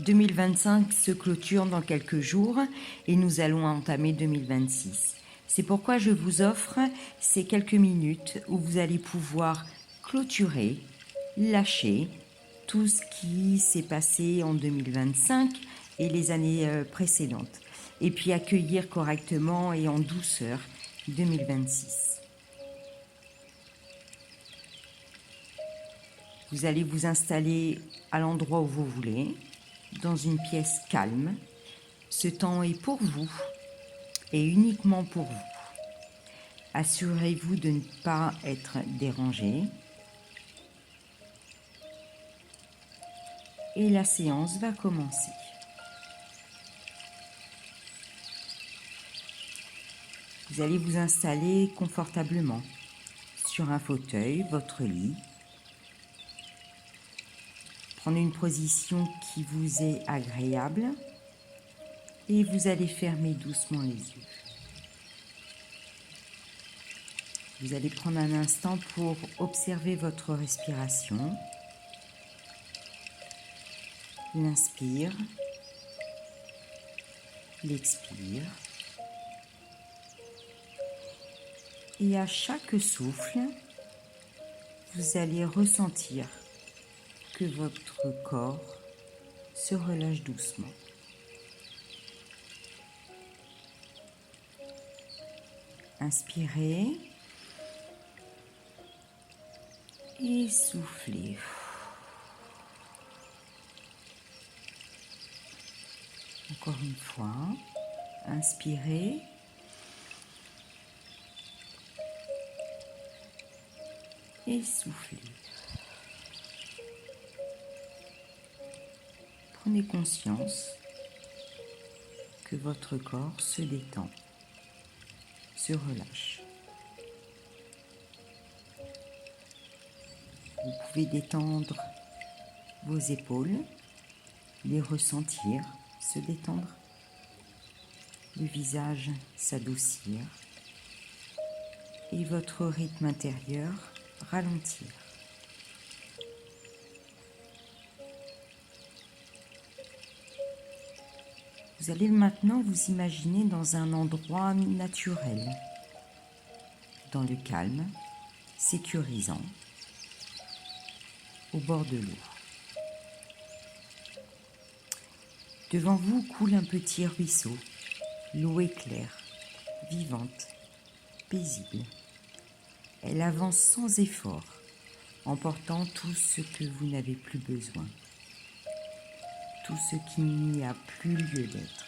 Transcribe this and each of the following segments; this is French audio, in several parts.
2025 se clôture dans quelques jours et nous allons entamer 2026. C'est pourquoi je vous offre ces quelques minutes où vous allez pouvoir clôturer, lâcher tout ce qui s'est passé en 2025 et les années précédentes. Et puis accueillir correctement et en douceur 2026. Vous allez vous installer à l'endroit où vous voulez, dans une pièce calme. Ce temps est pour vous et uniquement pour vous. Assurez-vous de ne pas être dérangé. Et la séance va commencer. Vous allez vous installer confortablement sur un fauteuil, votre lit. Prenez une position qui vous est agréable et vous allez fermer doucement les yeux. Vous allez prendre un instant pour observer votre respiration. L'inspire, l'expire. Et à chaque souffle, vous allez ressentir que votre corps se relâche doucement. Inspirez et soufflez. Encore une fois, inspirez et soufflez. Prenez conscience que votre corps se détend, se relâche. Vous pouvez détendre vos épaules, les ressentir, se détendre, le visage s'adoucir et votre rythme intérieur ralentir. Vous allez maintenant vous imaginer dans un endroit naturel, dans le calme, sécurisant, au bord de l'eau. Devant vous coule un petit ruisseau. L'eau est claire, vivante, paisible. Elle avance sans effort, emportant tout ce que vous n'avez plus besoin, tout ce qui n'y a plus lieu d'être.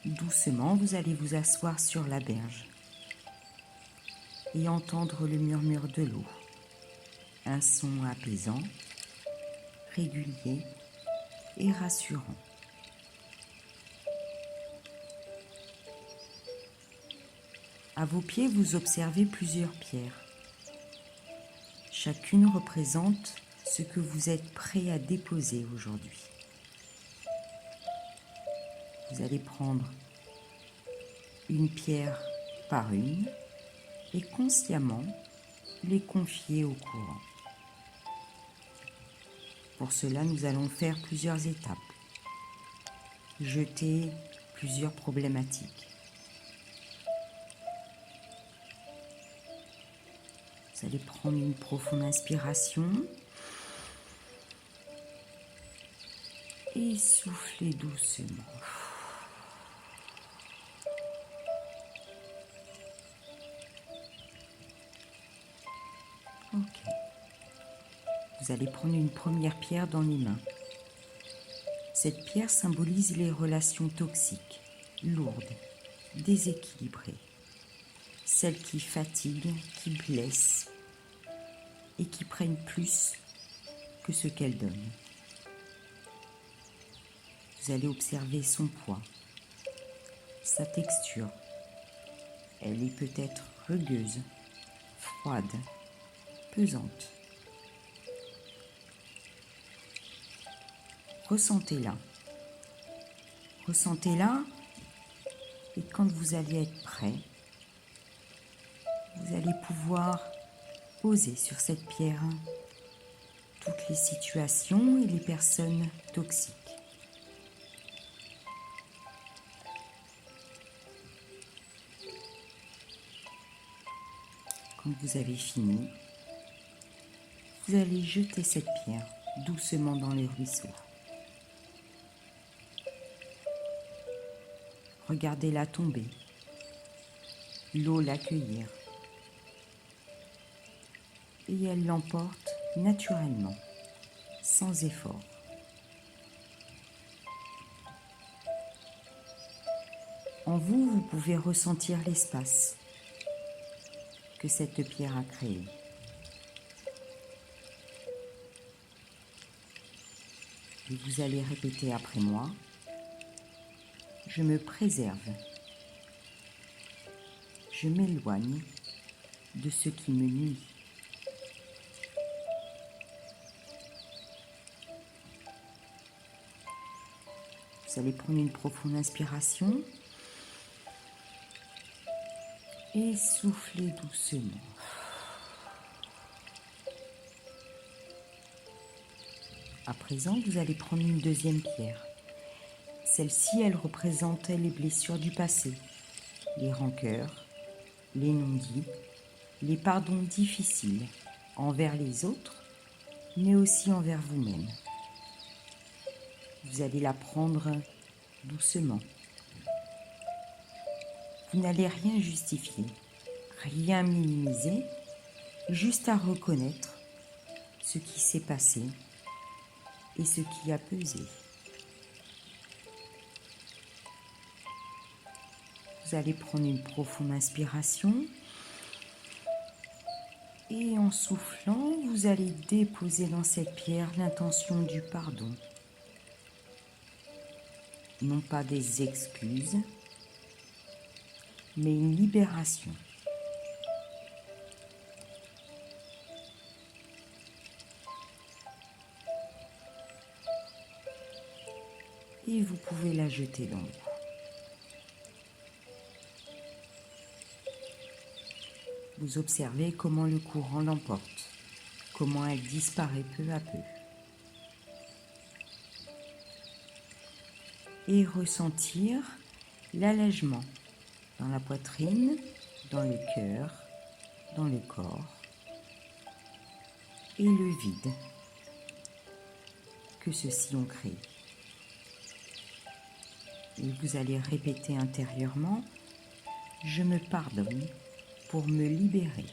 Doucement, vous allez vous asseoir sur la berge et entendre le murmure de l'eau, un son apaisant, régulier et rassurant. À vos pieds, vous observez plusieurs pierres. Chacune représente ce que vous êtes prêt à déposer aujourd'hui. Vous allez prendre une pierre par une et consciemment les confier au courant. Pour cela, nous allons faire plusieurs étapes. Jeter plusieurs problématiques. Vous allez prendre une profonde inspiration et souffler doucement. Ok. Vous allez prendre une première pierre dans les mains. Cette pierre symbolise les relations toxiques, lourdes, déséquilibrées. Celles qui fatiguent, qui blessent et qui prennent plus que ce qu'elles donnent. Vous allez observer son poids, sa texture. Elle est peut-être rugueuse, froide, pesante. Ressentez-la. Ressentez-la et quand vous allez être prêt, vous allez pouvoir poser sur cette pierre toutes les situations et les personnes toxiques. Quand vous avez fini, vous allez jeter cette pierre doucement dans le ruisseau. Regardez-la tomber, l'eau l'accueillir, et elle l'emporte naturellement, sans effort. En vous, vous pouvez ressentir l'espace que cette pierre a créé. Et vous allez répéter après moi, je me préserve, je m'éloigne de ce qui me nuit. Vous allez prendre une profonde inspiration et souffler doucement. À présent, vous allez prendre une deuxième pierre. Celle-ci, elle représente les blessures du passé, les rancœurs, les non-dits, les pardons difficiles envers les autres, mais aussi envers vous-même. Vous allez la prendre doucement. Vous n'allez rien justifier, rien minimiser, juste à reconnaître ce qui s'est passé et ce qui a pesé. Vous allez prendre une profonde inspiration et en soufflant, vous allez déposer dans cette pierre l'intention du pardon. Non pas des excuses, mais une libération. Et vous pouvez la jeter dans l'eau. Vous observez comment le courant l'emporte, comment elle disparaît peu à peu. Et ressentir l'allègement dans la poitrine, dans le cœur, dans le corps et le vide que ceux-ci ont créé. Et vous allez répéter intérieurement, je me pardonne pour me libérer.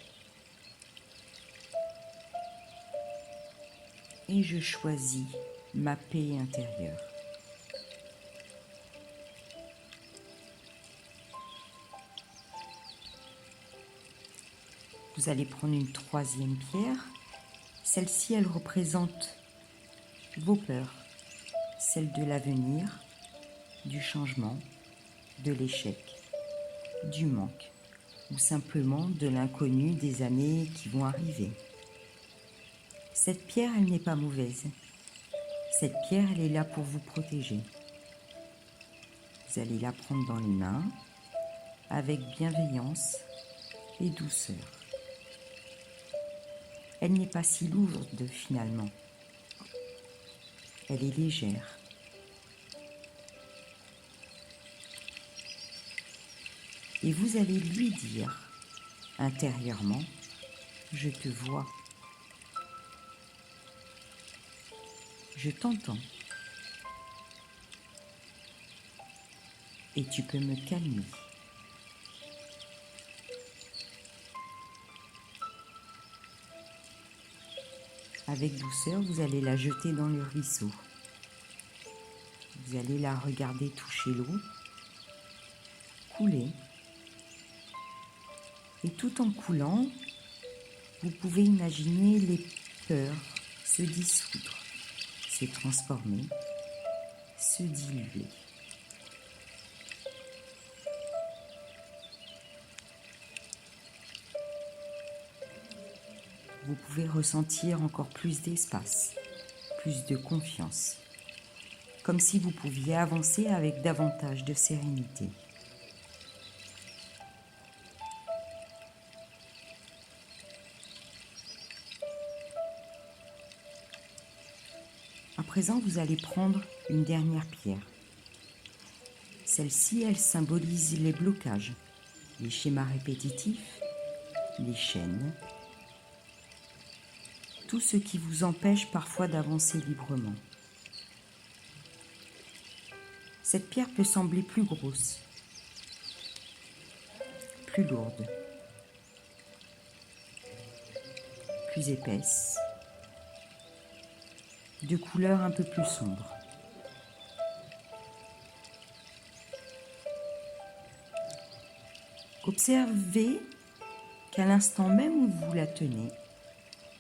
Et je choisis ma paix intérieure. Vous allez prendre une troisième pierre. Celle-ci, elle représente vos peurs, celles de l'avenir, du changement, de l'échec, du manque, ou simplement de l'inconnu des années qui vont arriver. Cette pierre, elle n'est pas mauvaise. Cette pierre, elle est là pour vous protéger. Vous allez la prendre dans les mains avec bienveillance et douceur. Elle n'est pas si lourde finalement. Elle est légère. Et vous allez lui dire intérieurement, je te vois. Je t'entends. Et tu peux me calmer. Avec douceur, vous allez la jeter dans le ruisseau. Vous allez la regarder toucher l'eau, couler. Et tout en coulant, vous pouvez imaginer les peurs se dissoudre, se transformer, se diluer. Vous pouvez ressentir encore plus d'espace, plus de confiance, comme si vous pouviez avancer avec davantage de sérénité. présent, vous allez prendre une dernière pierre. Celle-ci, elle symbolise les blocages, les schémas répétitifs, les chaînes, tout ce qui vous empêche parfois d'avancer librement. Cette pierre peut sembler plus grosse, plus lourde, plus épaisse, de couleur un peu plus sombre. Observez qu'à l'instant même où vous la tenez,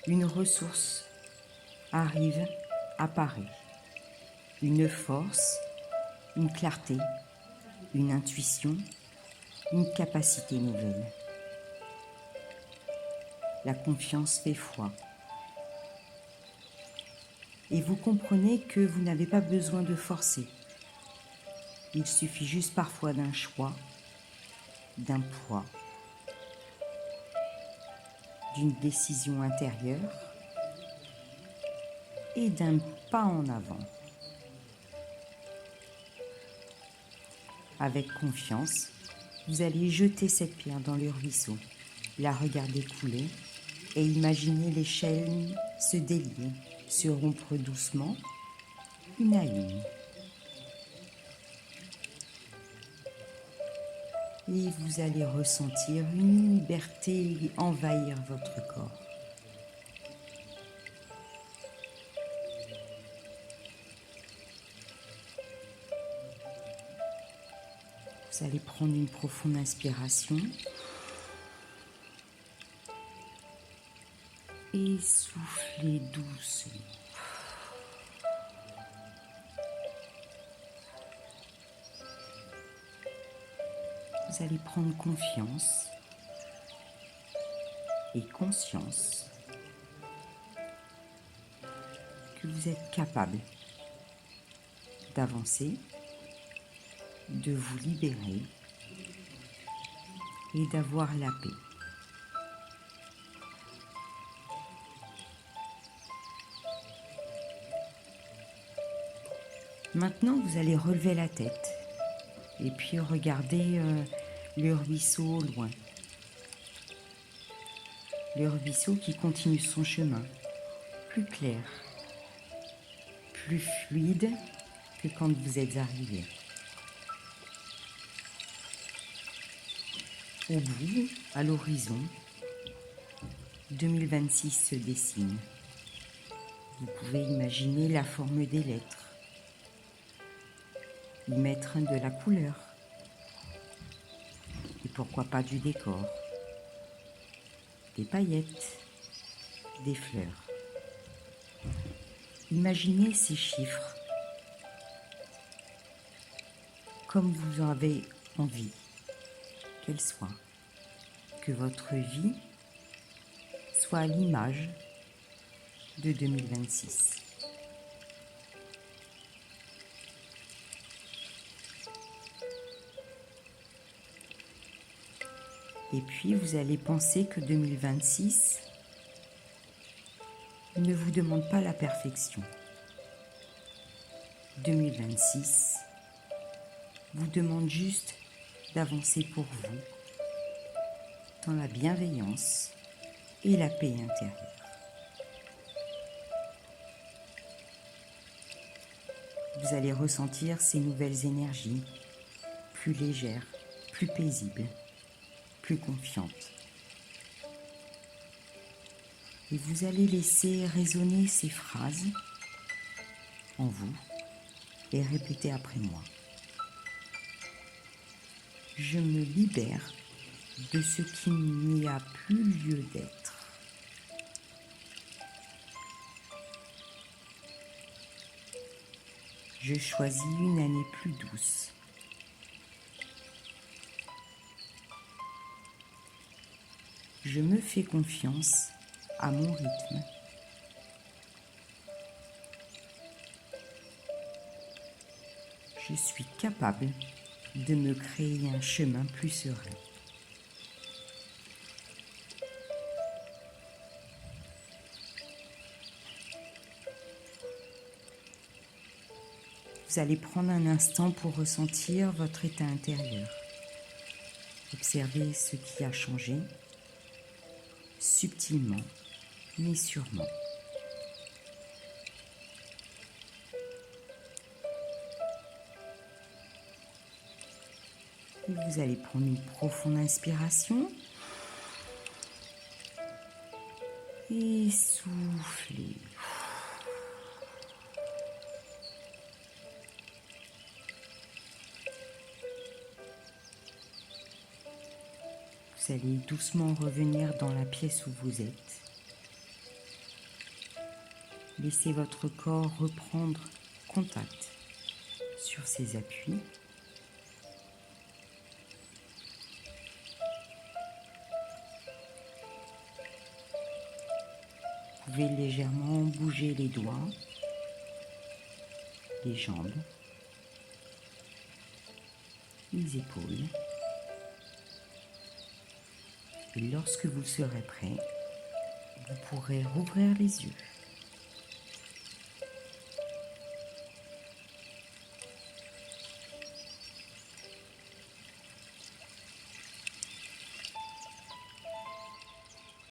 une ressource arrive, apparaît. Une force, une clarté, une intuition, une capacité nouvelle. La confiance fait foi. Et vous comprenez que vous n'avez pas besoin de forcer. Il suffit juste parfois d'un choix, d'un poids, d'une décision intérieure et d'un pas en avant. Avec confiance, vous allez jeter cette pierre dans le ruisseau, la regarder couler et imaginer les chaînes se délier, se rompre doucement, une à une. Et vous allez ressentir une liberté envahir votre corps. Vous allez prendre une profonde inspiration et souffler doucement. Vous allez prendre confiance et conscience que vous êtes capable d'avancer, de vous libérer et d'avoir la paix. Maintenant, vous allez relever la tête et puis regarder le ruisseau au loin. Le ruisseau qui continue son chemin, plus clair, plus fluide que quand vous êtes arrivé. Au bout, à l'horizon, 2026 se dessine. Vous pouvez imaginer la forme des lettres, y mettre de la couleur et pourquoi pas du décor, des paillettes, des fleurs. Imaginez ces chiffres comme vous en avez envie qu'elles soient, que votre vie soit à l'image de 2026. Et puis vous allez penser que 2026 ne vous demande pas la perfection. 2026 vous demande juste d'avancer pour vous dans la bienveillance et la paix intérieure. Vous allez ressentir ces nouvelles énergies, plus légères, plus paisibles, plus confiantes. Et vous allez laisser résonner ces phrases en vous et répéter après moi. Je me libère de ce qui n'y a plus lieu d'être. Je choisis une année plus douce. Je me fais confiance à mon rythme. Je suis capable de me créer un chemin plus serein. Vous allez prendre un instant pour ressentir votre état intérieur. Observez ce qui a changé, subtilement, mais sûrement. Et vous allez prendre une profonde inspiration et souffler. Vous allez doucement revenir dans la pièce où vous êtes. Laissez votre corps reprendre contact sur ses appuis. Vous pouvez légèrement bouger les doigts, les jambes, les épaules. Et lorsque vous serez prêt, vous pourrez rouvrir les yeux.